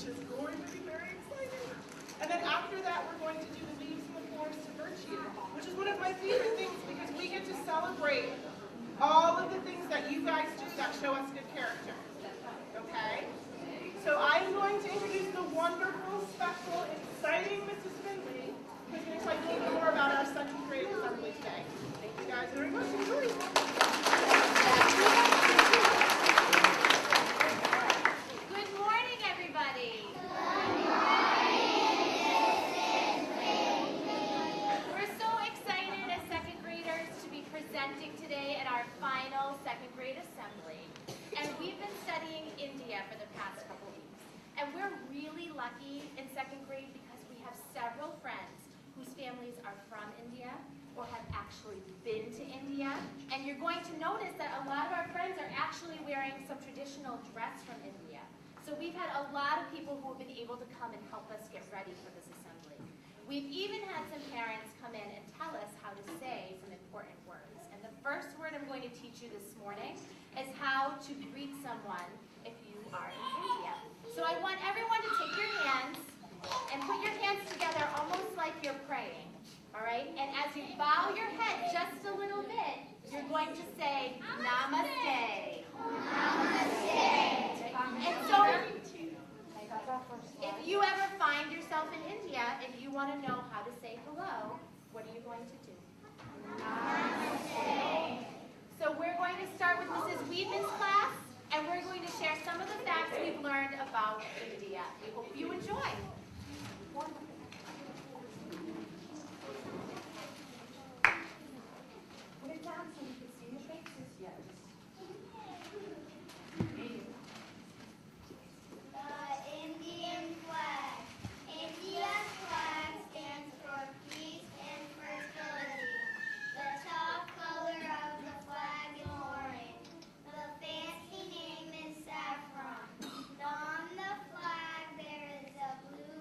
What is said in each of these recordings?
which is going to be very exciting. And then after that, we're going to do the Leaves in the Forest of Virtue, which is one of my favorite things because we get to celebrate all of the things that you guys do that show us good character. Okay? So I'm going to introduce the wonderful, special, exciting Mrs. Finley, who's going to tell you a little bit more about our second grade assembly today. Thank you guys very much. Enjoy. Good morning, everybody. We're so excited as second graders to be presenting today at our final second grade assembly. And we've been studying India for the past couple weeks. And we're really lucky in second grade because we have several friends whose families are from India or have actually been to India. And you're going to notice that a lot of our friends are actually wearing some traditional dress from India. So we've had a lot of people who have been able to come and help us get ready for this assembly. We've even had some parents come in and tell us how to say some important words. And the first word I'm going to teach you this morning is how to greet someone if you are in India. So I want everyone to take your hands and put your hands together almost like you're praying. All right? And as you bow your head just a little bit, you're going to say, Namaste. Namaste. And so, if you ever find yourself in India and you want to know how to say hello, what are you going to do? Namaste. So we're going to start with Mrs. Weedman's class, and we're going to share some of the facts we've learned about India. We hope you enjoy. Put it down so we can see your faces. Yes. The Indian flag. India's flag stands for peace and fertility. The top color of the flag is orange. The fancy name is saffron. On the flag there is a blue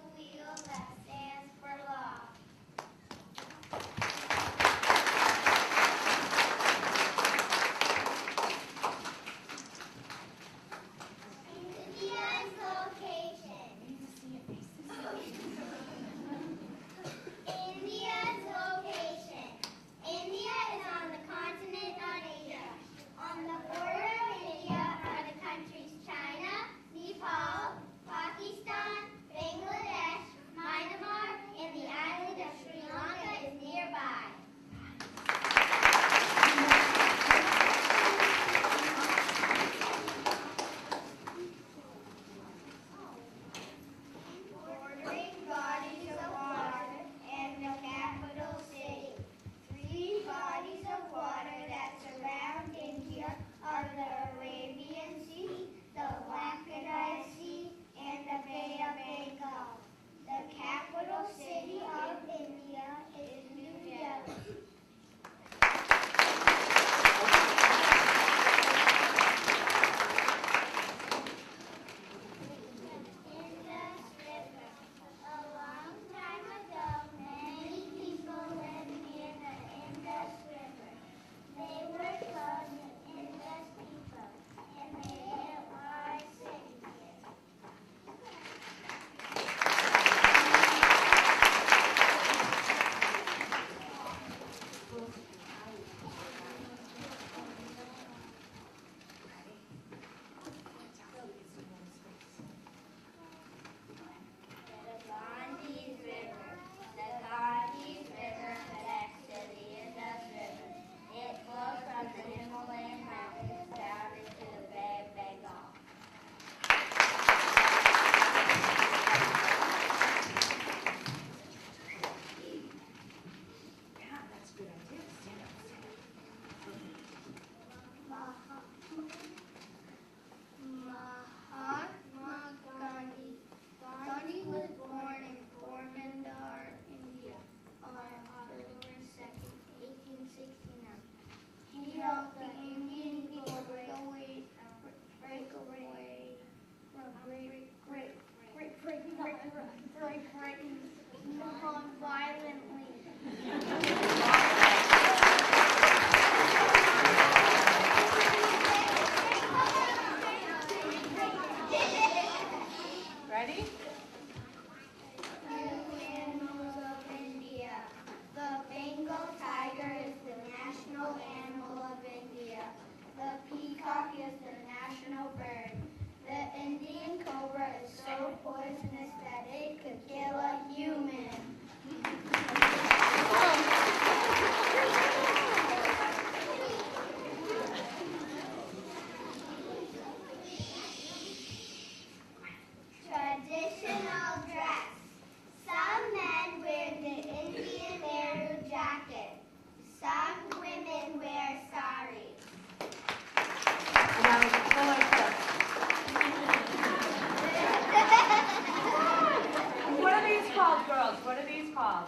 are these called?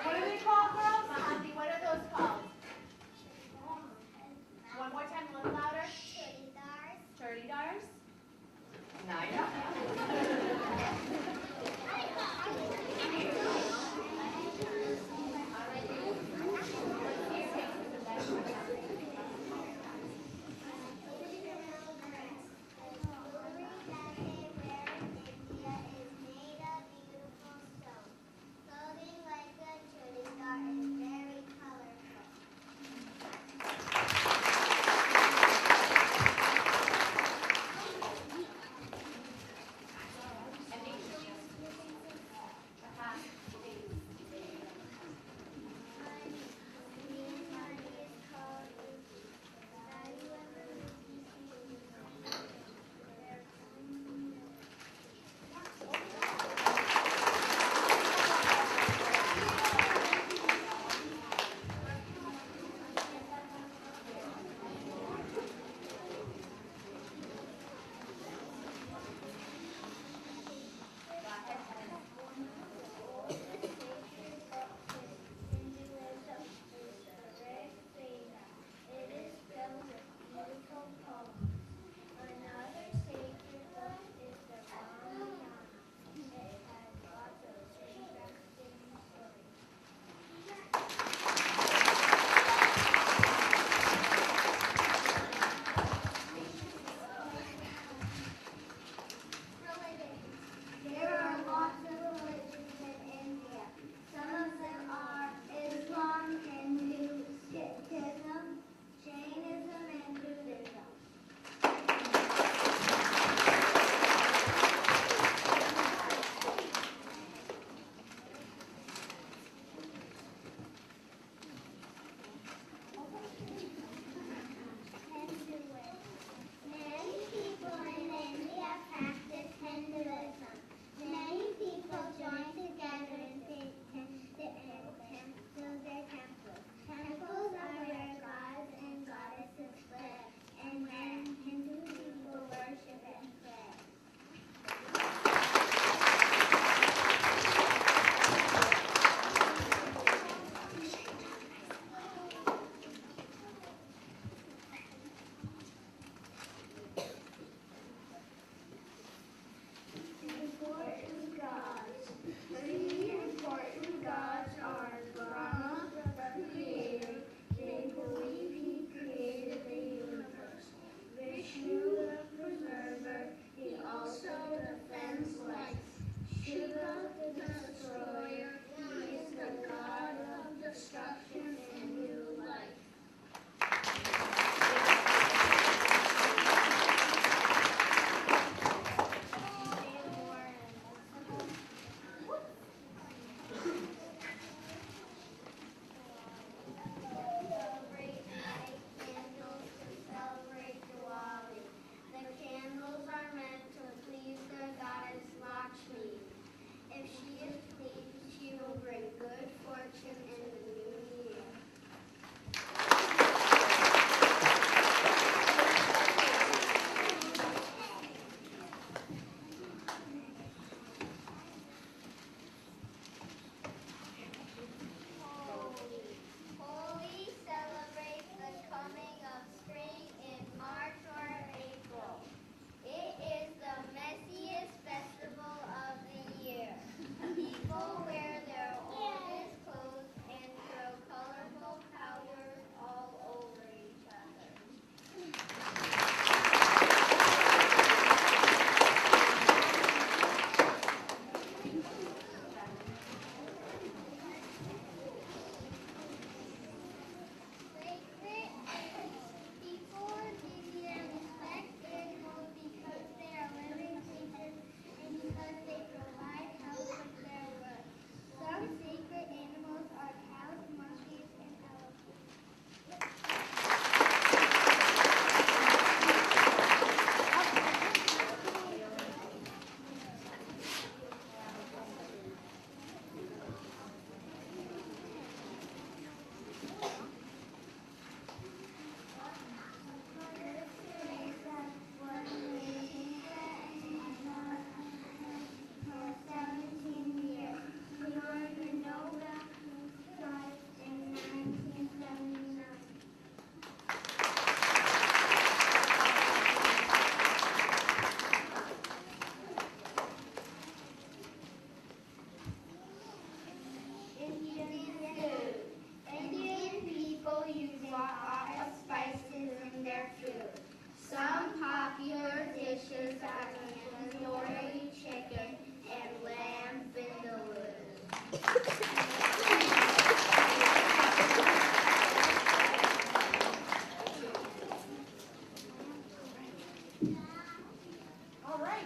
What are they called, girls? Mahanti, what are those called? One more time, a little louder. Turdidars. Naya. The jewelry that they wear in India is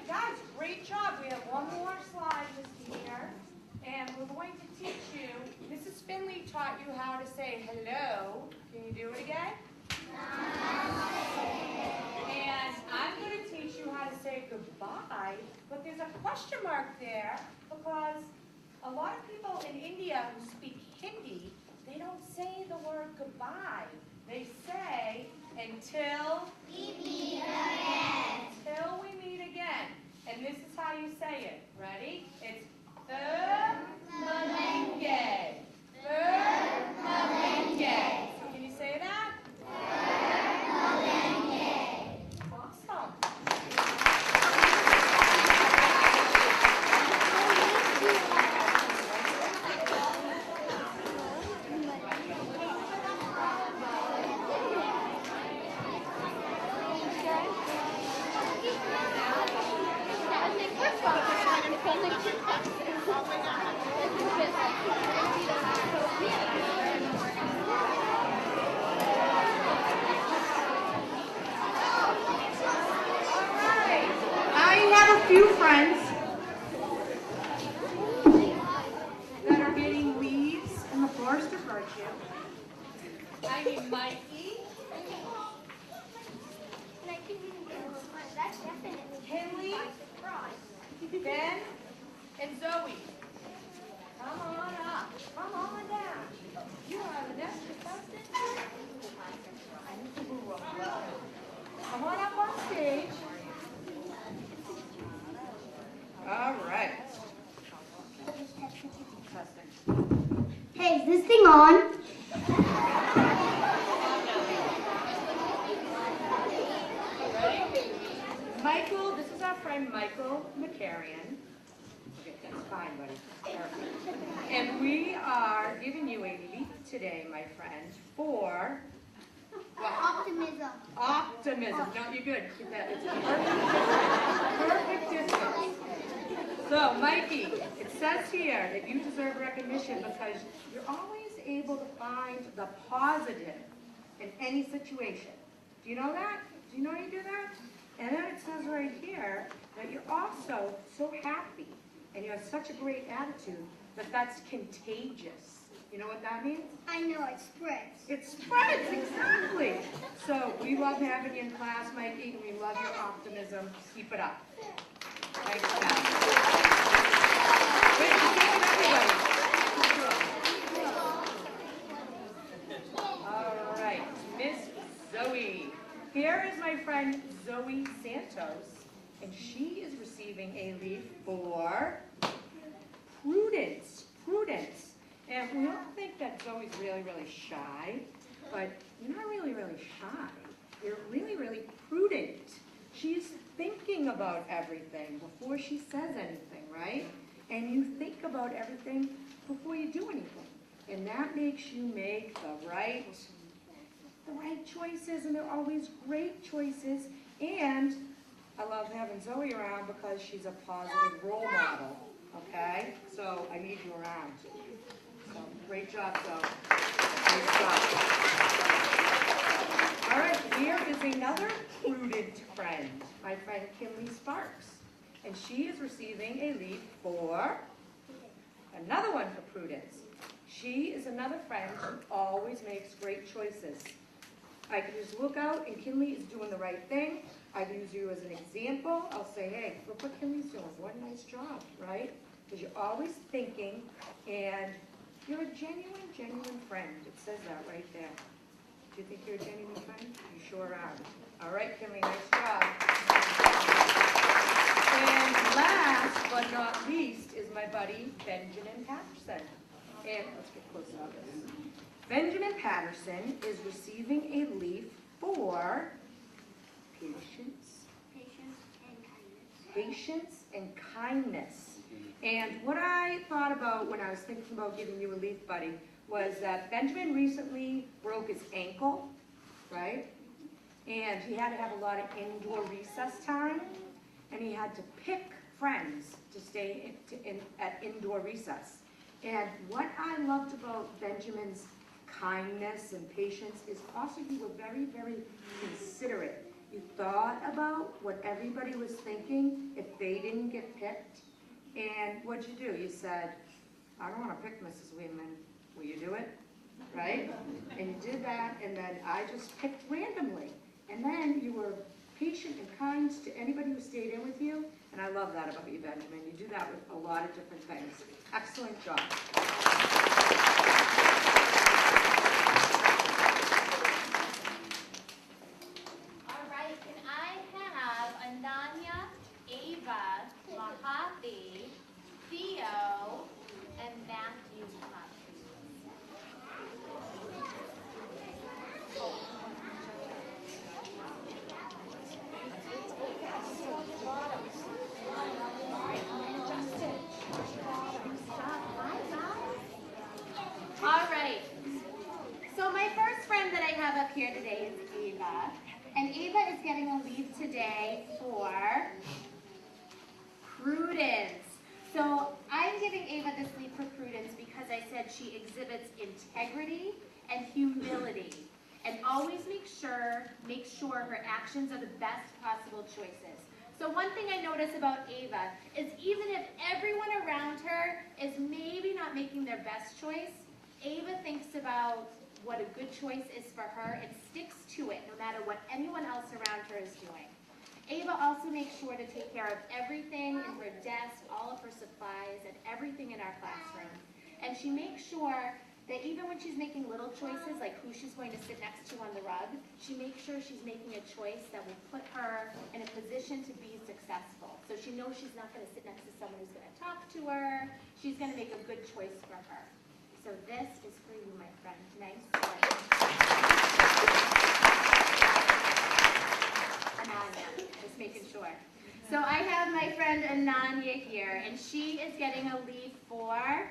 Guys, great job. We have one more slide, Miss Teacher. And we're going to teach you, Mrs. Finley taught you how to say hello. Can you do it again? And I'm going to teach you how to say goodbye, but there's a question mark there because a lot of people in India who speak Hindi, they don't say the word goodbye. They say until We meet again. until we meet again. And this is how you say it. Ready? It's Malenge. Malenge. So can you say that? Awesome. A few friends that are getting leaves in the Forest of Virtue. I need Mikey, Kinley, Ben, and Zoe. Come on up. Come on down. You are the next contestant. Come on up on stage. All right. Hey, is this thing on? Ready? Michael, this is our friend Michael McCarrion. Okay, that's fine, buddy. Perfect. And we are giving you a leaf today, my friend, for what? Optimism. Optimism. No, you're good. Keep that. It's perfect distance. So, Mikey, it says here that you deserve recognition because you're always able to find the positive in any situation. Do you know that? Do you know how you do that? And then it says right here that you're also so happy and you have such a great attitude that that's contagious. You know what that means? I know, it spreads. It spreads, exactly. So we love having you in class, Mikey, and we love your optimism. Keep it up. Thanks, Pat. Wait, you can't everybody. All right, Miss Zoe. Here is my friend Zoe Santos, and she is receiving a leaf for Prudence. Prudence. And we all think that Zoe's really, really shy, but you're not really, really shy. You're really, really prudent. She's thinking about everything before she says anything, right? And you think about everything before you do anything. And that makes you make the right choices, and they're always great choices. And I love having Zoe around because she's a positive role model, okay? So I need you around. So, great job, Zoe. Great job. All right, here is another prudent friend, my friend Kinley Sparks. And she is receiving a leaf for another one for Prudence. She is another friend who always makes great choices. I can just look out and Kinley is doing the right thing. I use you as an example. I'll say, hey, look what Kinley's doing. What a nice job, right? Because you're always thinking and you're a genuine friend. It says that right there. Do you think you're a genuine friend? You sure are. All right, Kinley, nice job. And last but not least is my buddy, Benjamin Patterson. And let's get close to this. Benjamin Patterson is receiving a leaf for patience. Patience and kindness. And what I thought about when I was thinking about giving you a leaf, buddy, was that Benjamin recently broke his ankle, right? And he had to have a lot of indoor recess time, and he had to pick friends to stay at indoor recess. And what I loved about Benjamin's kindness and patience is also he was very, very considerate. You thought about what everybody was thinking if they didn't get picked. And what'd you do? You said, I don't want to pick Mrs. Weedman. Will you do it? Right? And you did that, and then I just picked randomly. And then you were patient and kind to anybody who stayed in with you. And I love that about you, Benjamin. You do that with a lot of different things. Excellent job. All right, can I have Ananya, Ava, Mahathi, Theo, and Matthew come up, please? All right. So my first friend that I have up here today is Ava. And Ava is getting a leave today for prudence. So I'm giving Ava this leave for prudence because I said she exhibits integrity and humility. And always make sure her actions are the best possible choices. So one thing I notice about Ava is even if everyone around her is maybe not making their best choice, Ava thinks about what a good choice is for her and sticks to it no matter what anyone else around her is doing. Ava also makes sure to take care of everything in her desk, all of her supplies, and everything in our classroom. And she makes sure that even when she's making little choices, like who she's going to sit next to on the rug, she makes sure she's making a choice that will put her in a position to be successful. So she knows she's not going to sit next to someone who's going to talk to her. She's going to make a good choice for her. So this is for you, my friend. Nice work. Ananya, just making sure. So I have my friend Ananya here, and she is getting a leave for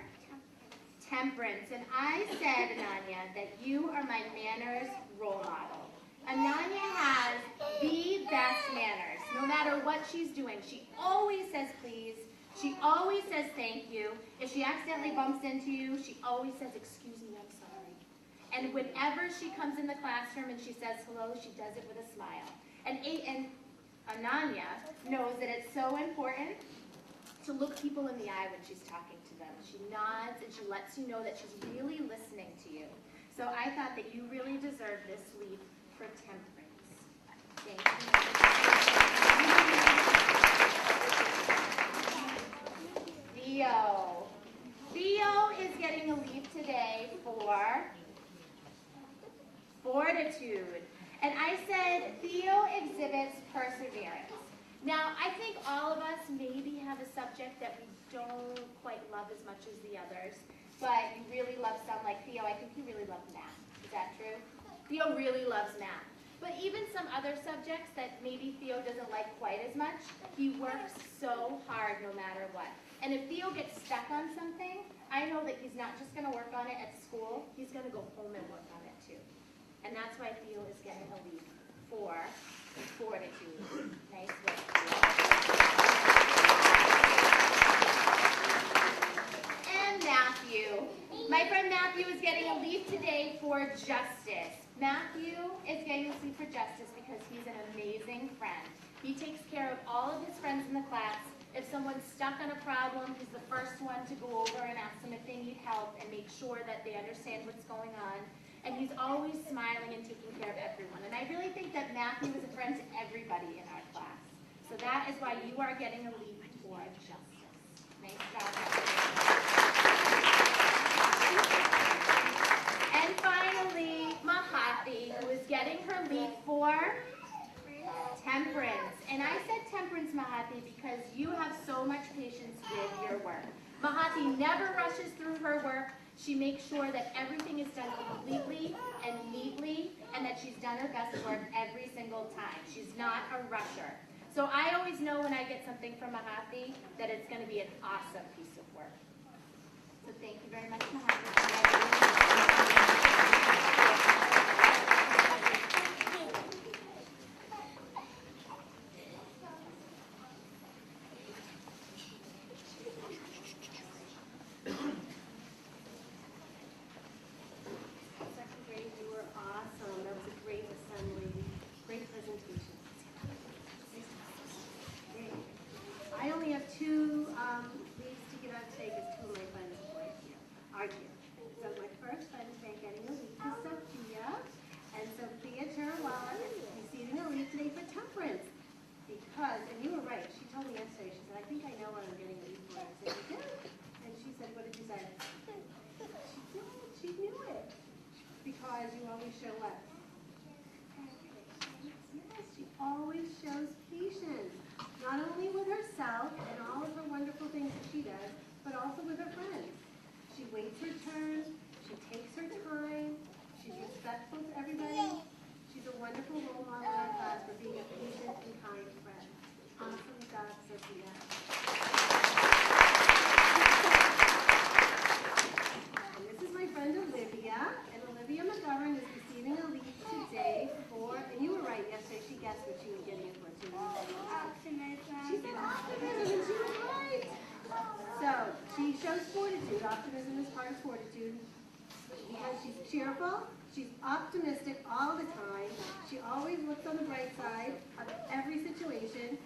temperance. And I said, Ananya, that you are my manners role model. Ananya has the best manners. No matter what she's doing, she always says please. She always says thank you. If she accidentally bumps into you, she always says, excuse me, I'm sorry. And whenever she comes in the classroom and she says hello, she does it with a smile. And Ananya knows that it's so important to look people in the eye when she's talking to them. She nods and she lets you know that she's really listening to you. So I thought that you really deserve this leave for temperance. Thank you. Theo is getting a leave today for fortitude. And I said Theo exhibits perseverance. Now, I think all of us maybe have a subject that we don't quite love as much as the others, but you really love some, like Theo. I think he really loves math. Is that true? Theo really loves math. But even some other subjects that maybe Theo doesn't like quite as much, he works so hard no matter what. And if Theo gets stuck on something, I know that he's not just going to work on it at school, he's going to go home and work on it too. And that's why Theo is getting a leave for fortitude. Nice work, Theo. And Matthew. My friend Matthew is getting a leave today for justice. Matthew is getting a leave for justice because he's an amazing friend. He takes care of all of his friends in the class. If someone's stuck on a problem, he's the first one to go over and ask them if they need help and make sure that they understand what's going on. And he's always smiling and taking care of everyone. And I really think that Matthew is a friend to everybody in our class. So that is why you are getting a leave for justice. Nice job. And finally, Mahathi, who is getting her leave for temperance. And I said temperance, Mahathi, because you have so much patience with your work. Mahathi never rushes through her work. She makes sure that everything is done completely and neatly, and that she's done her best work every single time. She's not a rusher. So I always know when I get something from Mahathi that it's going to be an awesome piece of work. So thank you very much, Mahathi. Second grade, you were awesome. That was a great assembly, great presentation. card here. So my first friend today getting a leaf is Sophia. And Sophia Chirawala is receiving a leaf today for temperance. Because, and you were right, she told me yesterday, she said, I think I know what I'm getting a leaf for. I said, you do? And she said, what did you say? She did, she knew it. Because you always show what? Yes, she always shows patience. Not only with herself and all of her wonderful things that she does, but also with her friends. She waits her turn, she takes her time, she's respectful to everybody. She's a wonderful role model in our class for being a patient and kind friend. Awesome job, Sophia. And this is my friend Olivia, and Olivia McGovern is receiving a leaf today for, and you were right yesterday, she guessed what she was getting it for too. She said optimism, and she was right. So, she shows fortitude. Optimism is part of fortitude. Because she's cheerful, she's optimistic all the time. She always looks on the bright side of every situation.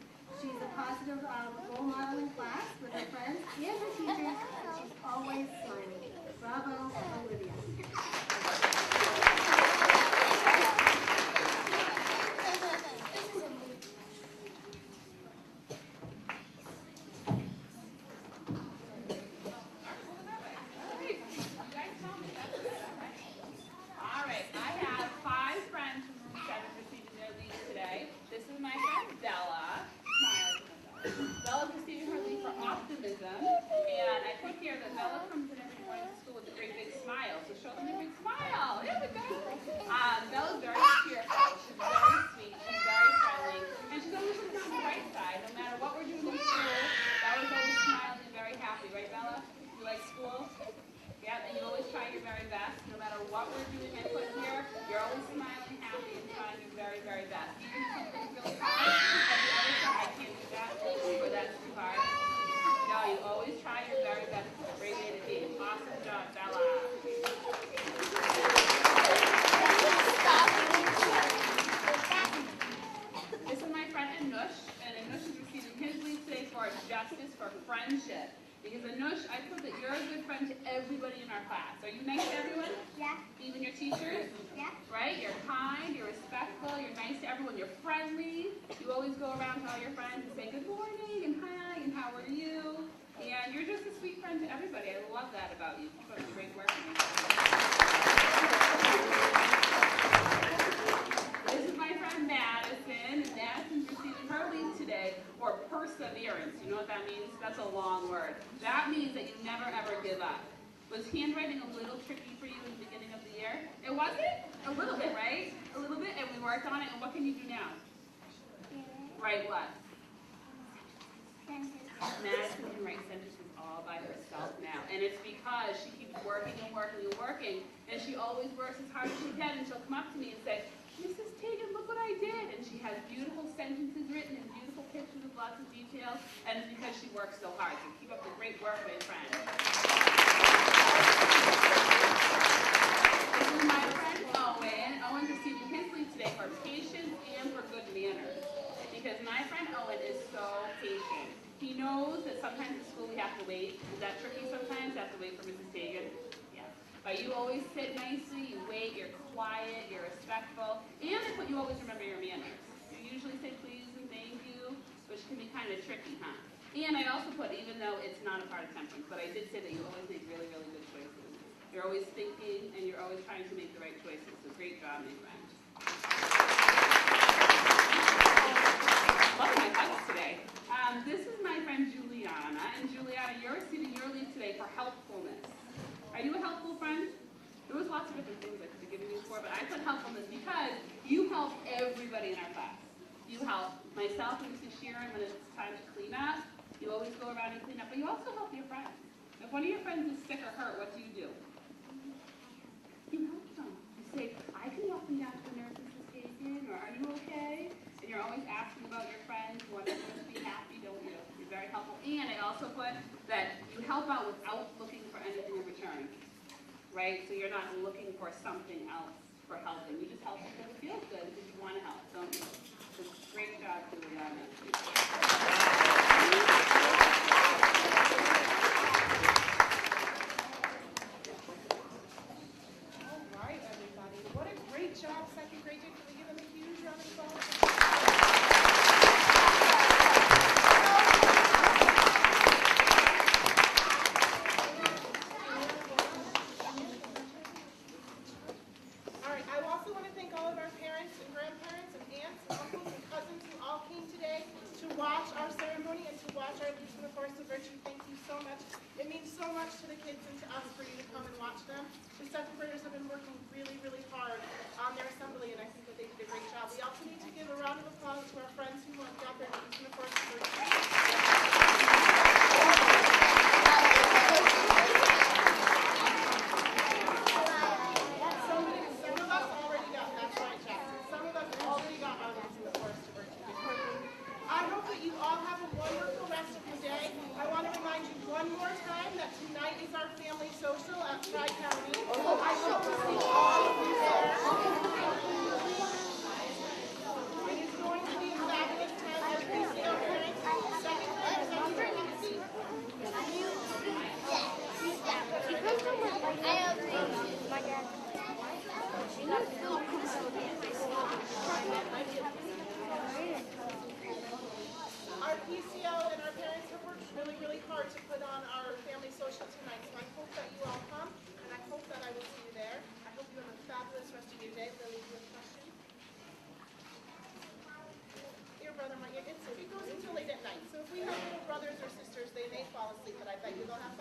She's a positive role model in class with her friends and her teachers, and she's always smiling. Bravo, Olivia. All right, I have 5 friends from room 7 receiving their leave today. This is my friend Bella. Smile. Bella's receiving her leave for optimism, and I put here that Bella comes in every morning to school with a great big smile. So show them your big smile. There we go. Bella's very cheerful. She's very sweet. She's very friendly, and she's always looking on the right side. No matter what we're doing in school, Bella's always smiling and very happy, right, Bella? You like school? Yeah, and you always try your very best. No matter what we're doing I put here, you're always smiling, happy, and trying your very, very best. Even if something's really hard, have you ever said, I can't do that, or that's too hard? No, you always try your very best. It's a great way to be. Awesome job, Bella. This is my friend Anush, and Anush is receiving his leave today for Justice for Friendship. Because Anush, I put that you're a good friend to everybody in our class. Are you nice to everyone? Yeah. Even your teachers? Yeah. Right? You're kind, you're respectful, you're nice to everyone, you're friendly. You always go around to all your friends and say good morning and hi and how are you? And you're just a sweet friend to everybody. I love that about you. Keep up the great work. This is my friend Madison, and Madison's receiving her leave today for perseverance. You know what that means? That's a long word. That means that you never ever give up. Was handwriting a little tricky for you in the beginning of the year? It wasn't? A little bit, right? A little bit, and we worked on it, and what can you do now? Write what? Madison can write sentences all by herself now, and it's because she keeps working and working and working, and she always works as hard as she can, and she'll come up to me and say, Mrs. Tegan, look what I did, and she has beautiful sentences written and beautiful pictures with lots of details, and it's because she works so hard. So keep up the great work, my friend. This is my friend Owen. Owen's receiving his leave today for patience and for good manners, because my friend Owen is so patient. He knows that sometimes at school we have to wait. Is that tricky sometimes? You have to wait for Mrs. Tegan? Yeah. But you always sit nicely, you wait, you're quiet, you're respectful, and you always remember your manners. You usually say please and thank you, which can be kind of tricky, huh? And I also put, even though it's not a part of temperance, but I did say that you always make really, really good choices. You're always thinking, and you're always trying to make the right choices. So great job, my friend. Love my hugs today. This is my friend Juliana, and Juliana, you're receiving your leave today for helpfulness. Are you a helpful friend? There was lots of different things I could have given you for, but I put helpfulness because you help everybody in our class. You help myself and Mrs. Sheeran when it's time to clean up. You always go around and clean up, but you also help your friends. If one of your friends is sick or hurt, what do? You help them. You say, I can walk them down to the nurse, Mrs. Taken, or are you okay? And you're always asking about your friends, you want everyone to be happy, don't you? You're very helpful. And I also put that you help out without looking for anything in return. Right? So you're not looking for something else for helping. You just help because it feels good, because you want to help, don't you? So great job, Juliana. watch our ceremony and to watch our Leaves from the Forest of Virtue. Thank you so much. It means so much to the kids and to us for you to come and watch them. The second graders have been working really, really hard on their assembly, and I think that they did a great job. We also need to give a round of applause to our friends who got their Leaves from the Forest of Virtue. Some of us already got, that's right, Jackson. Some of us already got our Leaves from the Forest of Virtue. I hope that you all have a wonderful rest of your day. I want to remind you one more time that tonight is our family social at Tri-County. I hope to see all of you there. It is going to be a fabulous time as we see our parents. Second graders, I'm going to see. Our PCO and our parents have worked really, really hard to put on our family social tonight, so I hope that you all come, and I hope that I will see you there. I hope you have a fabulous rest of your day. Lily, do you have a question? Your brother might, it goes until late at night, so if we have little brothers or sisters, they may fall asleep, but I bet you they'll have